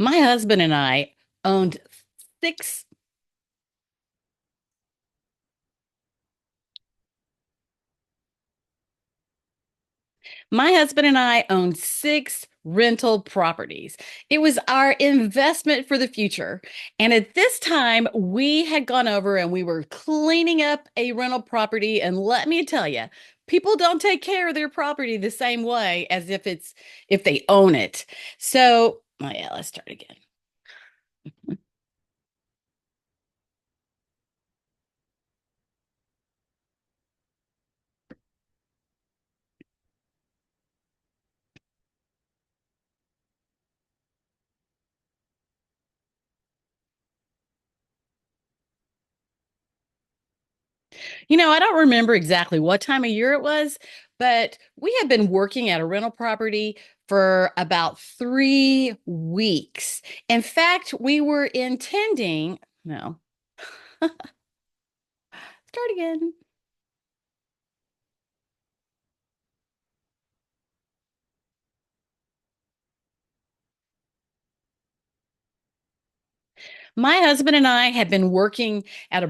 My husband and I owned six. My husband and I owned six rental properties. It was our investment for the future. And at this time, we had gone over and we were cleaning up a rental property. And let me tell you, people don't take care of their property the same way as if they own it. So, oh yeah, let's start again. I don't remember exactly what time of year it was, but we had been working at a rental property for about 3 weeks. In fact, we were intending, no, start again. My husband and I had been working at a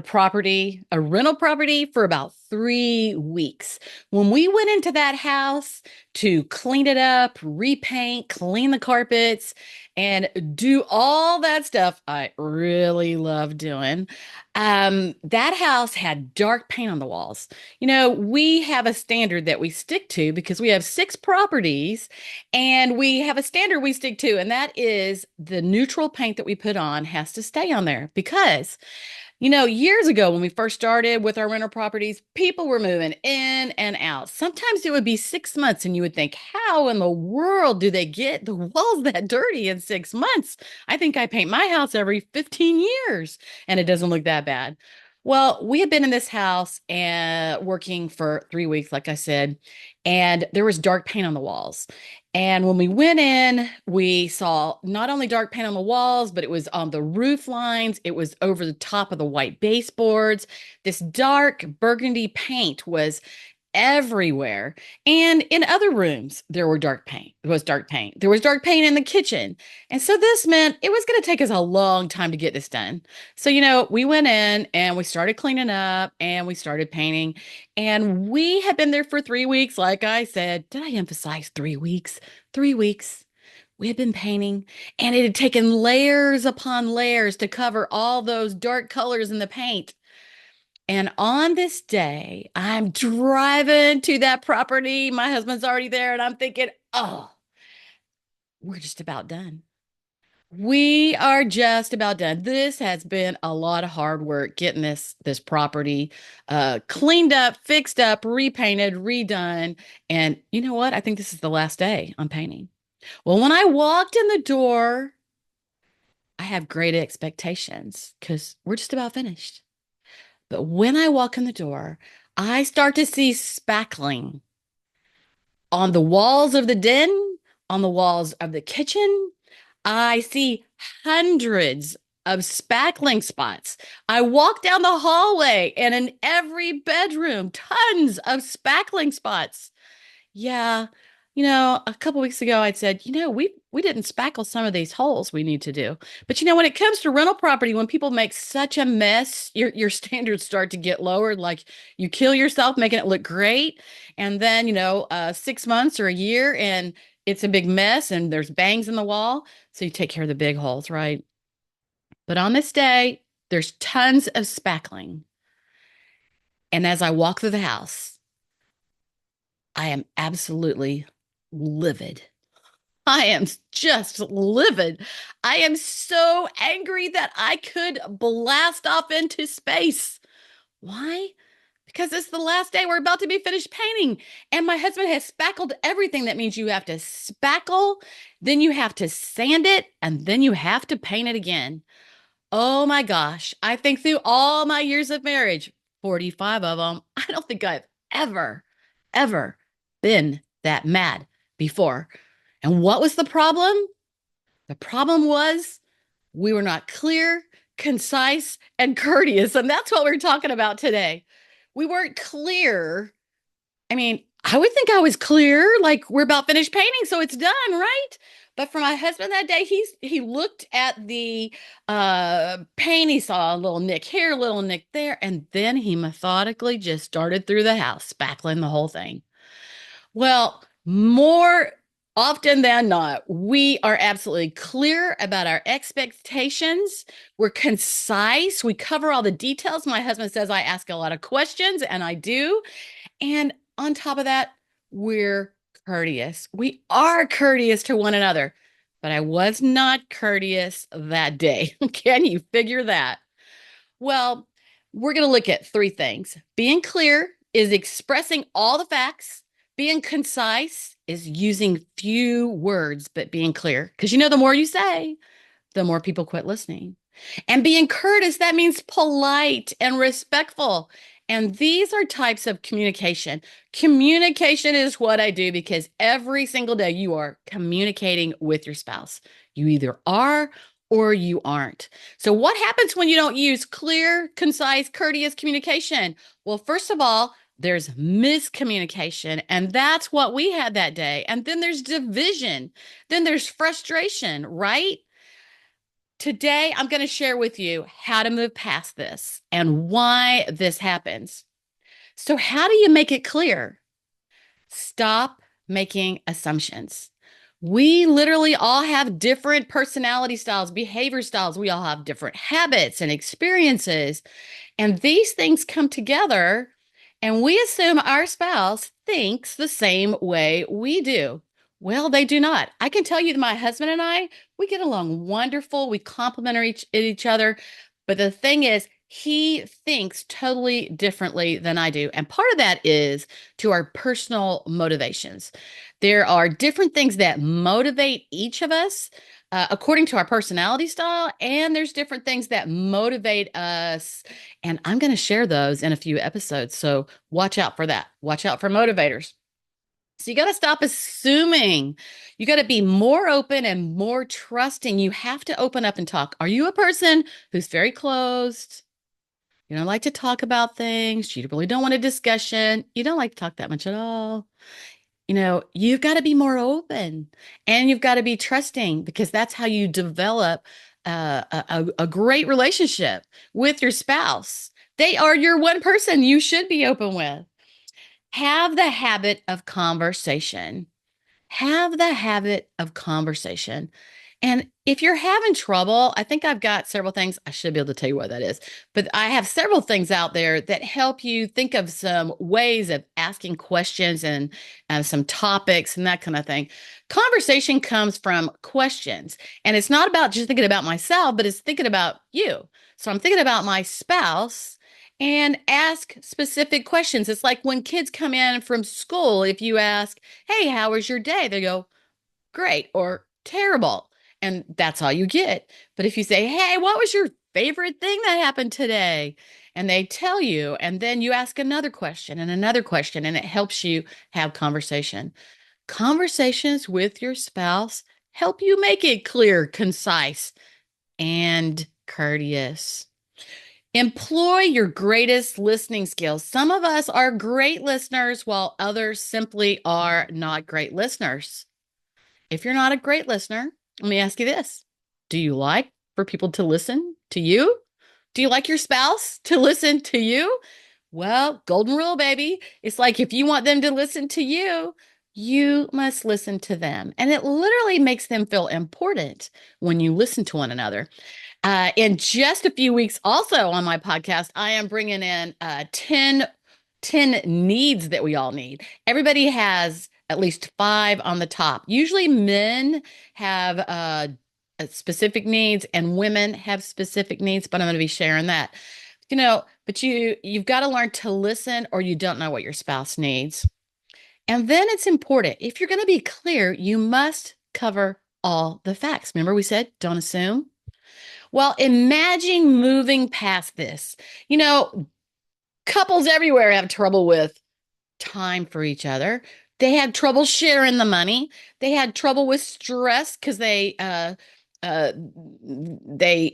rental property, for about 3 weeks. When we went into that house to clean it up, repaint, clean the carpets, and do all that stuff I really love doing, that house had dark paint on the walls. We have a standard that we stick to because we have six properties and we have a standard we stick to, and that is the neutral paint that we put on has to stay on there because, years ago when we first started with our rental properties, people were moving in and out. Sometimes it would be 6 months, and you would think, how in the world do they get the walls that dirty in 6 months? I think I paint my house every 15 years, and it doesn't look that bad. Well, we had been in this house and working for 3 weeks, like I said, and there was dark paint on the walls. And when we went in, we saw not only dark paint on the walls, but it was on the roof lines. It was over the top of the white baseboards. This dark burgundy paint was everywhere. And in other rooms, there were dark paint. It was dark paint. There was dark paint in the kitchen. And so this meant it was going to take us a long time to get this done. So, we went in and we started cleaning up and we started painting. And we had been there for 3 weeks. Like I said, did I emphasize 3 weeks? 3 weeks. We had been painting, and it had taken layers upon layers to cover all those dark colors in the paint. And on this day, I'm driving to that property. My husband's already there, and I'm thinking, oh, we're just about done. We are just about done. This has been a lot of hard work getting this property cleaned up, fixed up, repainted, redone. And you know what? I think this is the last day I'm painting. Well, when I walked in the door, I have great expectations because we're just about finished. But when I walk in the door, I start to see spackling on the walls of the den, on the walls of the kitchen. I see hundreds of spackling spots. I walk down the hallway, and in every bedroom, tons of spackling spots. Yeah. A couple weeks ago I'd said, we didn't spackle some of these holes we need to do. But when it comes to rental property, when people make such a mess, your standards start to get lowered. Like you kill yourself making it look great. And then, 6 months or a year and it's a big mess and there's bangs in the wall. So you take care of the big holes, right? But on this day, there's tons of spackling. And as I walk through the house, I am absolutely livid. I am just livid. I am so angry that I could blast off into space. Why? Because it's the last day. We're about to be finished painting. And my husband has spackled everything. That means you have to spackle, then you have to sand it, and then you have to paint it again. Oh my gosh. I think through all my years of marriage, 45 of them, I don't think I've ever been that mad before. And what was the problem? The problem was we were not clear, concise, and courteous. And that's what we're talking about today. We weren't clear. I mean, I would think I was clear, like we're about finished painting, so it's done, right? But for my husband that day, he looked at the paint, he saw a little nick here, a little nick there, and then he methodically just started through the house, spackling the whole thing. Well, more often than not, we are absolutely clear about our expectations. We're concise. We cover all the details. My husband says I ask a lot of questions, and I do. And on top of that, we're courteous. We are courteous to one another. But I was not courteous that day. Can you figure that? Well, we're going to look at three things. Being clear is expressing all the facts. Being concise is using few words, but being clear. Because the more you say, the more people quit listening. And being courteous, that means polite and respectful. And these are types of communication. Communication is what I do because every single day you are communicating with your spouse. You either are or you aren't. So, what happens when you don't use clear, concise, courteous communication? Well, first of all, there's miscommunication, and that's what we had that day. And then there's division, then there's frustration, right? Today, I'm going to share with you how to move past this and why this happens. So, how do you make it clear? Stop making assumptions. We literally all have different personality styles, behavior styles. We all have different habits and experiences. And these things come together, and we assume our spouse thinks the same way we do. Well, they do not. I can tell you that my husband and I, we get along wonderful. We complement each other. But the thing is, he thinks totally differently than I do. And part of that is to our personal motivations. There are different things that motivate each of us according to our personality style, and there's different things that motivate us. And I'm going to share those in a few episodes. So watch out for that. Watch out for motivators. So you got to stop assuming. You got to be more open and more trusting. You have to open up and talk. Are you a person who's very closed? You don't like to talk about things. You really don't want a discussion. You don't like to talk that much at all. You've got to be more open and you've got to be trusting because that's how you develop a great relationship with your spouse. They are your one person you should be open with. Have the habit of conversation. Have the habit of conversation. And if you're having trouble, I think I've got several things. I should be able to tell you what that is, but I have several things out there that help you think of some ways of asking questions and some topics and that kind of thing. Conversation comes from questions, and it's not about just thinking about myself, but it's thinking about you. So I'm thinking about my spouse and ask specific questions. It's like when kids come in from school, if you ask, "Hey, how was your day?" They go, "Great," or "Terrible." And that's all you get. But if you say, "Hey, what was your favorite thing that happened today?" And they tell you, and then you ask another question, and it helps you have conversation. Conversations with your spouse help you make it clear, concise, and courteous. Employ your greatest listening skills. Some of us are great listeners, while others simply are not great listeners. If you're not a great listener, let me ask you this. Do you like for people to listen to you? Do you like your spouse to listen to you? Well, golden rule, baby. It's like if you want them to listen to you, you must listen to them. And it literally makes them feel important when you listen to one another. In just a few weeks, also on my podcast, I am bringing in 10 needs that we all need. Everybody has at least five on the top. Usually men have specific needs and women have specific needs, but I'm going to be sharing that. But you've got to learn to listen or you don't know what your spouse needs. And then it's important. If you're going to be clear, you must cover all the facts. Remember we said don't assume? Well, imagine moving past this. Couples everywhere have trouble with time for each other. They had trouble sharing the money. They had trouble with stress because they,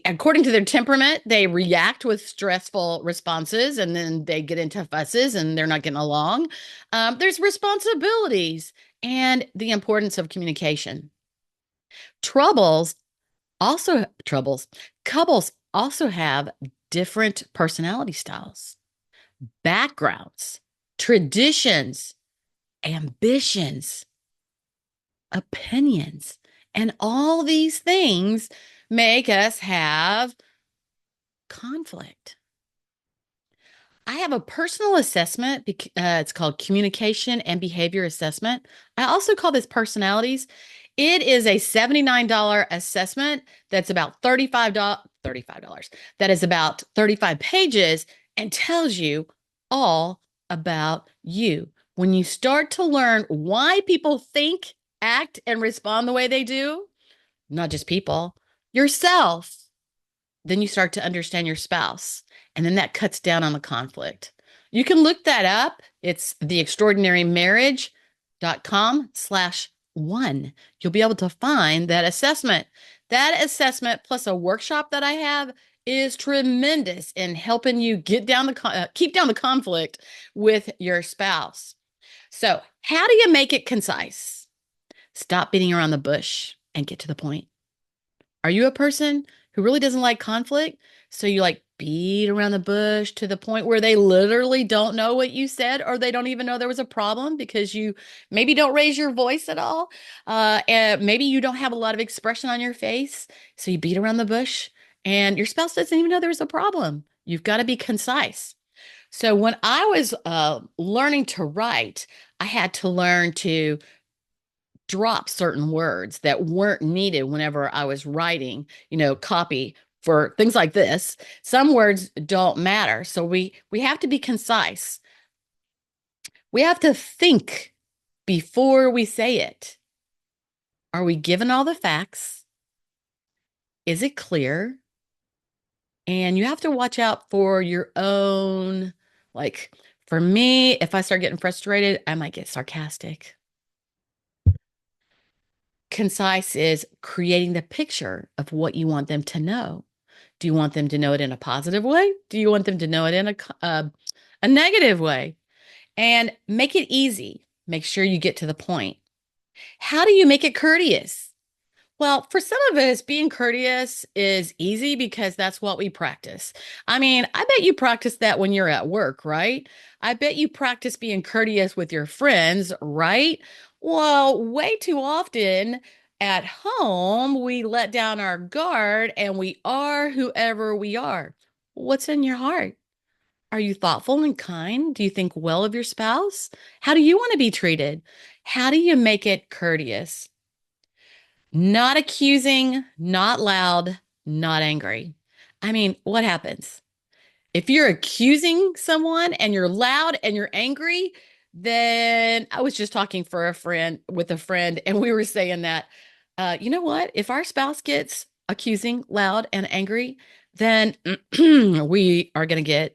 according to their temperament, they react with stressful responses, and then they get into fusses, and they're not getting along. There's responsibilities and the importance of communication. Troubles troubles, couples also have different personality styles, backgrounds, traditions, ambitions, opinions, and all these things make us have conflict. I have a personal assessment. It's called communication and behavior assessment. I also call this personalities. It is a $79 assessment that's about $35. That is about 35 pages and tells you all about you. When you start to learn why people think, act, and respond the way they do, not just people, yourself, then you start to understand your spouse. And then that cuts down on the conflict. You can look that up. It's theextraordinarymarriage.com/one. You'll be able to find that assessment. That assessment plus a workshop that I have is tremendous in helping you keep down the conflict with your spouse. So, how do you make it concise? Stop beating around the bush and get to the point. Are you a person who really doesn't like conflict? So you like beat around the bush to the point where they literally don't know what you said, or they don't even know there was a problem because you maybe don't raise your voice at all. And maybe you don't have a lot of expression on your face. So you beat around the bush and your spouse doesn't even know there's a problem. You've got to be concise. So when I was learning to write, I had to learn to drop certain words that weren't needed whenever I was writing, copy for things like this. Some words don't matter. So we have to be concise. We have to think before we say it. Are we given all the facts? Is it clear? And you have to watch out for your own, like for me, if I start getting frustrated, I might get sarcastic. Concise is creating the picture of what you want them to know. Do you want them to know it in a positive way? Do you want them to know it in a negative way? And make it easy. Make sure you get to the point. How do you make it courteous? Well, for some of us, being courteous is easy because that's what we practice. I mean, I bet you practice that when you're at work, right? I bet you practice being courteous with your friends, right? Well, way too often at home, we let down our guard and we are whoever we are. What's in your heart? Are you thoughtful and kind? Do you think well of your spouse? How do you want to be treated? How do you make it courteous? Not accusing, not loud, not angry. I mean, what happens? If you're accusing someone and you're loud and you're angry, then I was just talking with a friend, and we were saying that, you know what? If our spouse gets accusing, loud, and angry, then we are going to get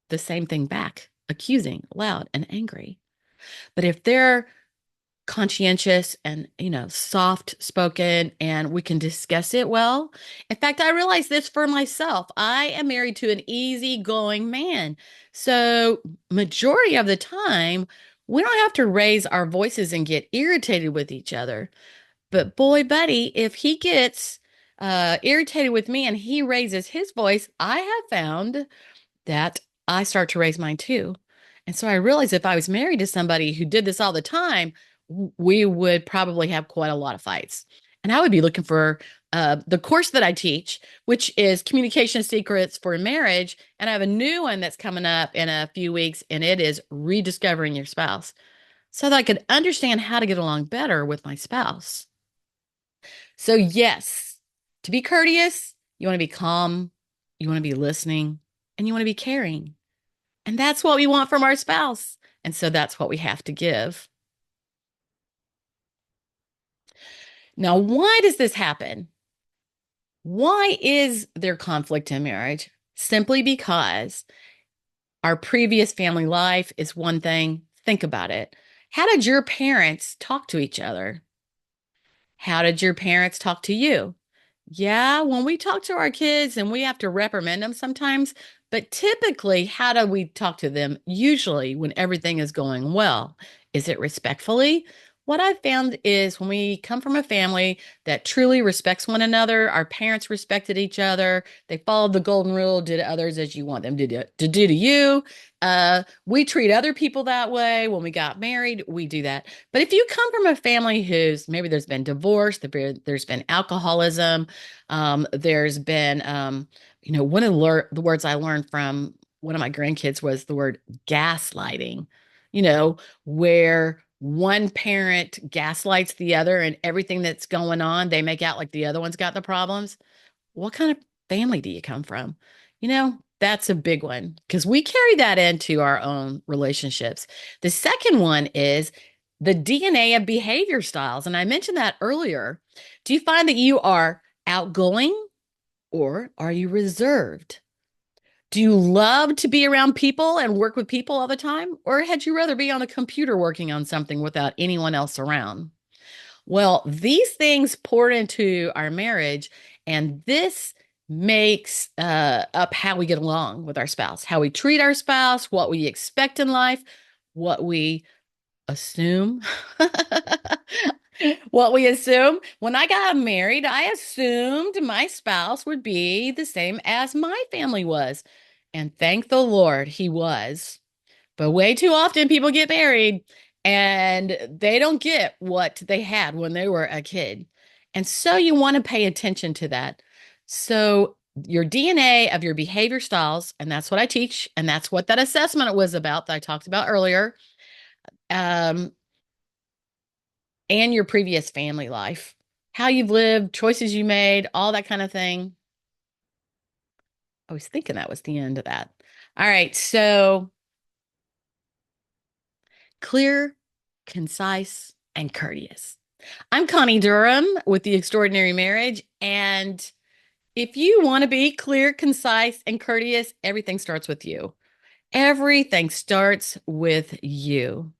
the same thing back, accusing, loud, and angry. But if they're conscientious and soft spoken and we can discuss it well. In fact, I realized this for myself. I am married to an easygoing man. So majority of the time, we don't have to raise our voices and get irritated with each other. But boy, buddy, if he gets irritated with me and he raises his voice, I have found that I start to raise mine too. And so I realized if I was married to somebody who did this all the time, we would probably have quite a lot of fights. And I would be looking for the course that I teach, which is Communication Secrets for Marriage. And I have a new one that's coming up in a few weeks, and it is Rediscovering Your Spouse, so that I could understand how to get along better with my spouse. So, yes, to be courteous, you want to be calm, you want to be listening, and you want to be caring. And that's what we want from our spouse. And so that's what we have to give. Now, why does this happen? Why is there conflict in marriage? Simply because our previous family life is one thing. Think about it. How did your parents talk to each other? How did your parents talk to you? Yeah, when we talk to our kids and we have to reprimand them sometimes, but typically, how do we talk to them? Usually, when everything is going well, is it respectfully? What I've found is when we come from a family that truly respects one another, our parents respected each other, they followed the golden rule, did to others as you want them to do to you. We treat other people that way. When we got married, we do that. But if you come from a family who's maybe there's been divorce, there's been alcoholism, there's been, one of the words I learned from one of my grandkids was the word gaslighting, where one parent gaslights the other and everything that's going on, they make out like the other one's got the problems. What kind of family do you come from? That's a big one because we carry that into our own relationships. The second one is the DNA of behavior styles. And I mentioned that earlier. Do you find that you are outgoing or are you reserved? Do you love to be around people and work with people all the time? Or had you rather be on a computer working on something without anyone else around? Well, these things pour into our marriage, and this makes up how we get along with our spouse, how we treat our spouse, what we expect in life, what we assume. What we assume. When I got married, I assumed my spouse would be the same as my family was. And thank the Lord he was. But way too often people get married and they don't get what they had when they were a kid. And so you want to pay attention to that. So your DNA of your behavior styles, and that's what I teach, and that's what that assessment was about that I talked about earlier. Um, and your previous family life, how you've lived, choices you made, all that kind of thing. I was thinking that was the end of that. All right. So clear, concise, and courteous. I'm Connie Durham with The Extraordinary Marriage. And if you want to be clear, concise, and courteous, everything starts with you. Everything starts with you.